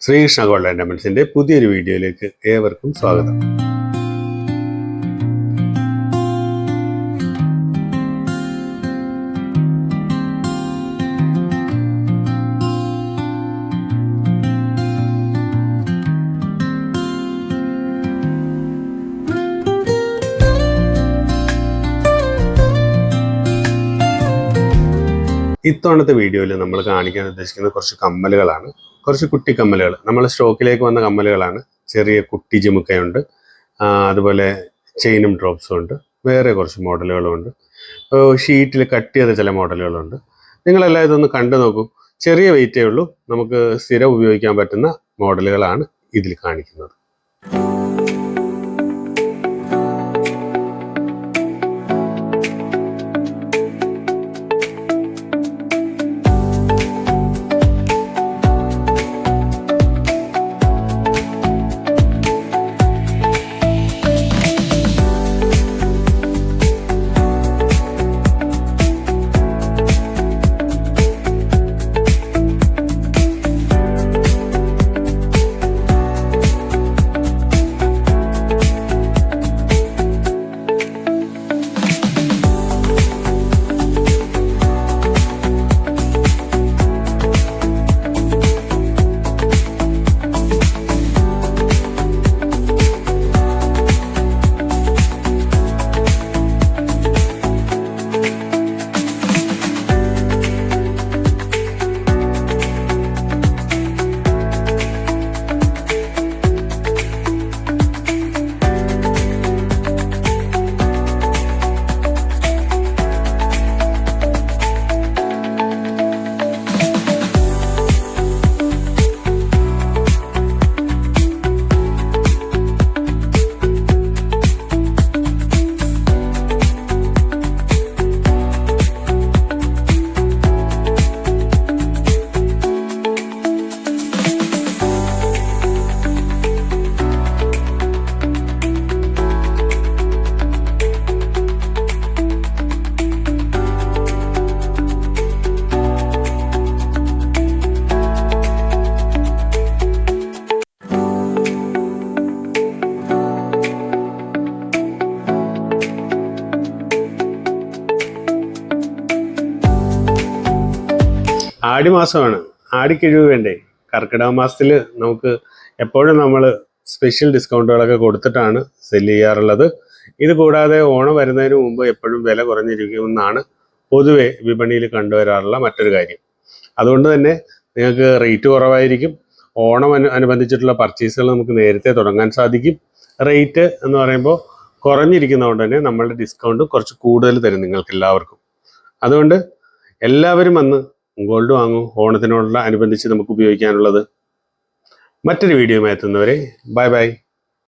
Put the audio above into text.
Sreekrishna gold and ഡയമണ്ട്സിന്റെ പുതിയൊരു വീഡിയോയിലേക്ക് ഏവർക്കും സ്വാഗതം. ഇത്തവണത്തെ വീഡിയോയിൽ നമ്മൾ കാണിക്കാൻ ഉദ്ദേശിക്കുന്ന കുറച്ച് കമ്മലുകളാണ്. കുറച്ച് കുട്ടി കമ്മലുകൾ, നമ്മൾ സ്റ്റോക്കിലേക്ക് വന്ന കമ്മലുകളാണ്. ചെറിയ കുട്ടി ജിമുക്കയുണ്ട്, അതുപോലെ ചെയിനും ഡ്രോപ്സും ഉണ്ട്, വേറെ കുറച്ച് മോഡലുകളും ഉണ്ട്, ഷീറ്റിൽ കട്ട് ചെയ്ത ചില മോഡലുകളുണ്ട്. നിങ്ങളെല്ലാം ഇതൊന്ന് കണ്ടു നോക്കൂ. ചെറിയ വെയിറ്റേ ഉള്ളൂ, നമുക്ക് സ്ഥിരം ഉപയോഗിക്കാൻ പറ്റുന്ന മോഡലുകളാണ് ഇതിൽ കാണിക്കുന്നത്. ആടി മാസമാണ്, ആടിക്കിഴിവ് വേണ്ടേ? കർക്കിടക മാസത്തിൽ നമുക്ക് എപ്പോഴും നമ്മൾ സ്പെഷ്യൽ ഡിസ്കൗണ്ടുകളൊക്കെ കൊടുത്തിട്ടാണ് സെല് ചെയ്യാറുള്ളത്. ഇത് കൂടാതെ ഓണം വരുന്നതിന് മുമ്പ് എപ്പോഴും വില കുറഞ്ഞിരിക്കുമെന്നാണ് പൊതുവെ വിപണിയിൽ കണ്ടുവരാറുള്ള മറ്റൊരു കാര്യം. അതുകൊണ്ട് തന്നെ നിങ്ങൾക്ക് റേറ്റ് കുറവായിരിക്കും. ഓണം അനുബന്ധിച്ചിട്ടുള്ള പർച്ചേസുകൾ നമുക്ക് നേരത്തെ തുടങ്ങാൻ സാധിക്കും. റേറ്റ് എന്ന് പറയുമ്പോൾ കുറഞ്ഞിരിക്കുന്നതുകൊണ്ട് തന്നെ നമ്മളുടെ ഡിസ്കൗണ്ട് കുറച്ച് കൂടുതൽ തരും നിങ്ങൾക്ക് എല്ലാവർക്കും. അതുകൊണ്ട് എല്ലാവരും വന്ന് ഗോൾഡ് വാങ്ങും. ഓണത്തിനോടുള്ള അനുബന്ധിച്ച് നമുക്ക് ഉപയോഗിക്കാനുള്ളത്. മറ്റൊരു വീഡിയോയുമായി എത്തുന്നവരെ ബൈ ബൈ.